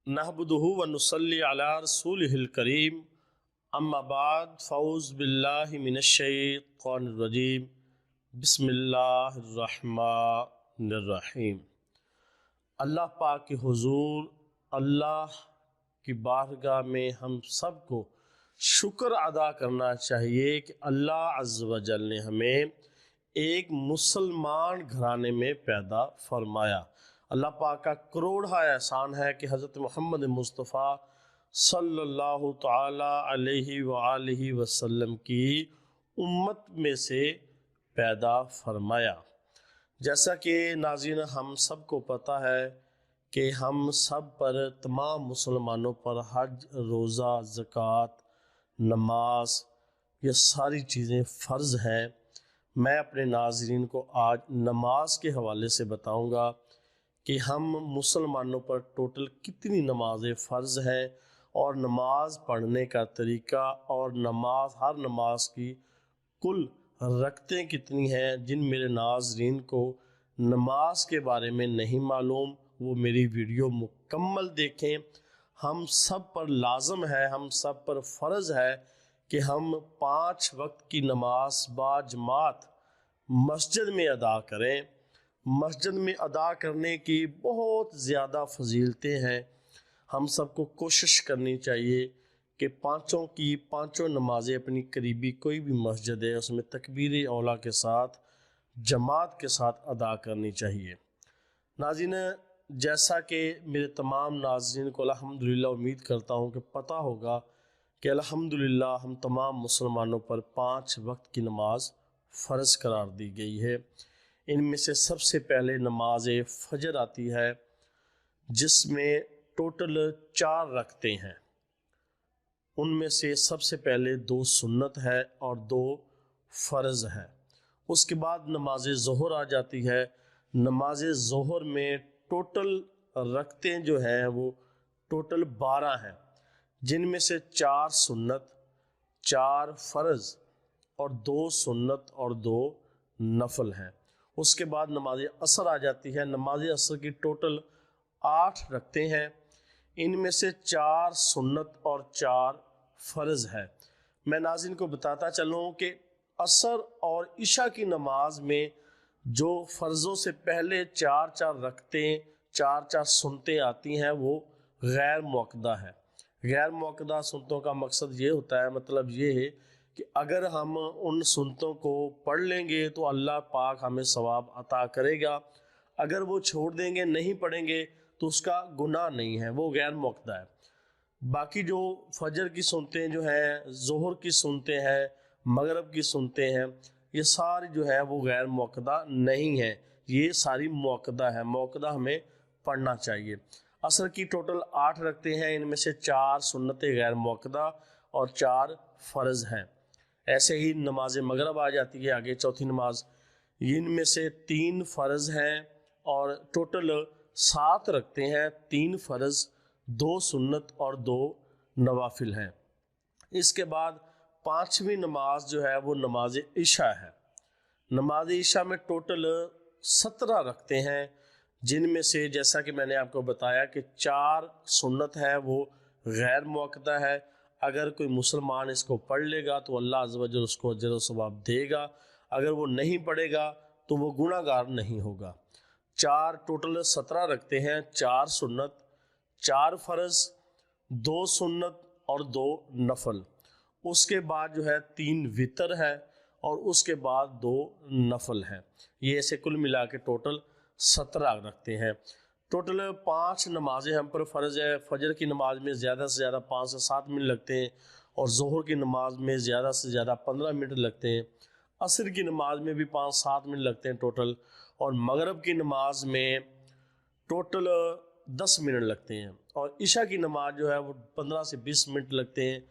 नहमदुहु व नुसल्ली अला रसूलिहिल करीम अम्मा बाद फ़ऊज़ बिल्लाहि मिनश्शैतानिर रजीम बिस्मिल्लाहिर्रहमानिर्रहीम। अल्लाह पाक के हुज़ूर अल्लाह की बारगाह में हम सब को शुक्र अदा करना चाहिए कि अल्लाह अज़्ज़ व जल ने हमें एक मुसलमान घराने में पैदा फरमाया। अल्लाह पाक का करोड़ा एहसान है कि हज़रत मोहम्मद मुस्तफ़ा सल्लल्लाहु ताला अलैहि व आलिहि वसल्लम की उम्मत में से पैदा फरमाया। जैसा कि नाज़रीन हम सब को पता है कि हम सब पर, तमाम मुसलमानों पर हज, रोज़ा, ज़कात, नमाज, ये सारी चीज़ें फ़र्ज़ हैं। मैं अपने नाज़रीन को आज नमाज के हवाले से बताऊंगा कि हम मुसलमानों पर टोटल कितनी नमाज़ें फ़र्ज़ हैं और नमाज पढ़ने का तरीका और हर नमाज की कुल रकतें कितनी हैं। जिन मेरे नाज़रीन को नमाज के बारे में नहीं मालूम वो मेरी वीडियो मुकम्मल देखें। हम सब पर लाज़म है, हम सब पर फ़र्ज़ है कि हम 5 वक्त की नमाज बाजमात मस्जिद में अदा करें। मस्जिद में अदा करने की बहुत ज़्यादा फजीलतें हैं। हम सबको कोशिश करनी चाहिए कि पाँचों नमाज़ें अपनी करीबी कोई भी मस्जिद है उसमें तकबीर औला के साथ, जमात के साथ अदा करनी चाहिए। नाज़रीन, जैसा कि मेरे तमाम नाज़रीन को अल्हम्दुलिल्लाह उम्मीद करता हूँ कि पता होगा कि अल्हम्दुलिल्लाह हम तमाम मुसलमानों पर 5 वक्त की नमाज फ़र्ज़ करार दी गई है। इनमें से सबसे पहले नमाज फ़जर आती है जिसमें टोटल 4 रकतें हैं। उनमें से सबसे पहले 2 सुन्नत है और 2 फ़र्ज़ है। उसके बाद नमाज ज़ोहर आ जाती है। नमाज ज़ोहर में टोटल रकतें जो हैं वो टोटल 12 हैं, जिनमें से 4 सुन्नत, 4 फ़र्ज़ और 2 सुन्नत और 2 नफल हैं। उसके बाद नमाज असर आ जाती है। नमाज असर की टोटल 8 रकतें हैं। इनमें से 4 सुन्नत और 4 फ़र्ज़ है। मैं नाज़रीन को बताता चलूँ कि असर और इशा की नमाज में जो फ़र्ज़ों से पहले 4-4 रकतें, 4-4 सुन्नतें आती हैं वो गैर मुअक्कदा है। गैर मुअक्कदा सुन्नतों का मकसद ये होता है, मतलब ये है कि अगर हम उन सुन्नतों को पढ़ लेंगे तो अल्लाह पाक हमें सवाब अता करेगा। अगर वो छोड़ देंगे, नहीं पढ़ेंगे तो उसका गुनाह नहीं है, वो गैर मुअक्कदा है। बाकी जो फजर की सुन्नतें जो हैं, ज़ोहर की सुन्नतें हैं, मगरिब की सुन्नतें हैं, ये सारी जो है वो गैर मुअक्कदा नहीं है, ये सारी मुअक्कदा है। मुअक्कदा हमें पढ़ना चाहिए। असर की टोटल 8 रकतें हैं। इनमें से 4 सुन्नतें गैर मुअक्कदा और 4 फ़र्ज़ हैं। ऐसे ही नमाज मगरिब आ जाती है आगे, चौथी नमाज। इनमें से 3 फ़र्ज़ हैं और टोटल 7 रखते हैं। 3 फ़र्ज़, 2 सुन्नत और 2 नवाफिल हैं। इसके बाद 5वीं नमाज जो है वो नमाज इशा है। नमाज इशा में टोटल 17 रखते हैं, जिनमें से जैसा कि मैंने आपको बताया कि 4 सुन्नत है वो गैर मुअक्कदा है। अगर कोई मुसलमान इसको पढ़ लेगा तो अल्लाह अज़्ज़ व जल उसको अजर व सवाब देगा। अगर वो नहीं पढ़ेगा तो वो गुनाहगार नहीं होगा। 4 टोटल 17 रखते हैं। 4 सुन्नत, 4 फ़र्ज़, 2 सुन्नत और 2 नफल। उसके बाद जो है 3 वितर है और उसके बाद 2 नफल हैं। ये ऐसे कुल मिला के टोटल 17 रखते हैं। टोटल 5 नमाज़ें हम पर फ़र्ज़ है। फ़जर की नमाज में ज़्यादा से ज़्यादा 5 से 7 मिनट लगते हैं और ज़ोहर की नमाज में ज़्यादा से ज़्यादा 15 मिनट लगते हैं। असर की नमाज में भी 5-7 मिनट लगते हैं टोटल, और मगरिब की नमाज में टोटल 10 मिनट लगते हैं, और इशा की नमाज जो है वो 15 से 20 मिनट लगते हैं।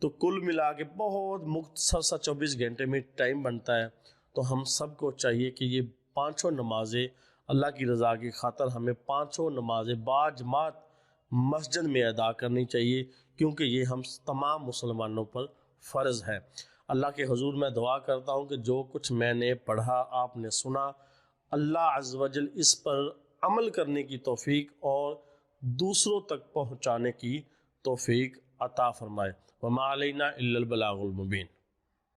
तो कुल मिला के बहुत मुख्तसर सा 24 घंटे में टाइम बनता है। तो हम सब को चाहिए कि ये 5 नमाज़ें अल्लाह की रज़ा की खातर हमें 5 नमाज़ें बाजमात मस्जिद में अदा करनी चाहिए, क्योंकि ये हम तमाम मुसलमानों पर फ़र्ज़ है। अल्लाह के हुज़ूर मैं दुआ करता हूँ कि जो कुछ मैंने पढ़ा, आपने सुना, अल्लाह अज़्ज़ व जल इस पर अमल करने की तौफ़ीक और دوسروں تک پہنچانے کی توفیق عطا فرمائے۔ وما علینا الا البلاغ المبین۔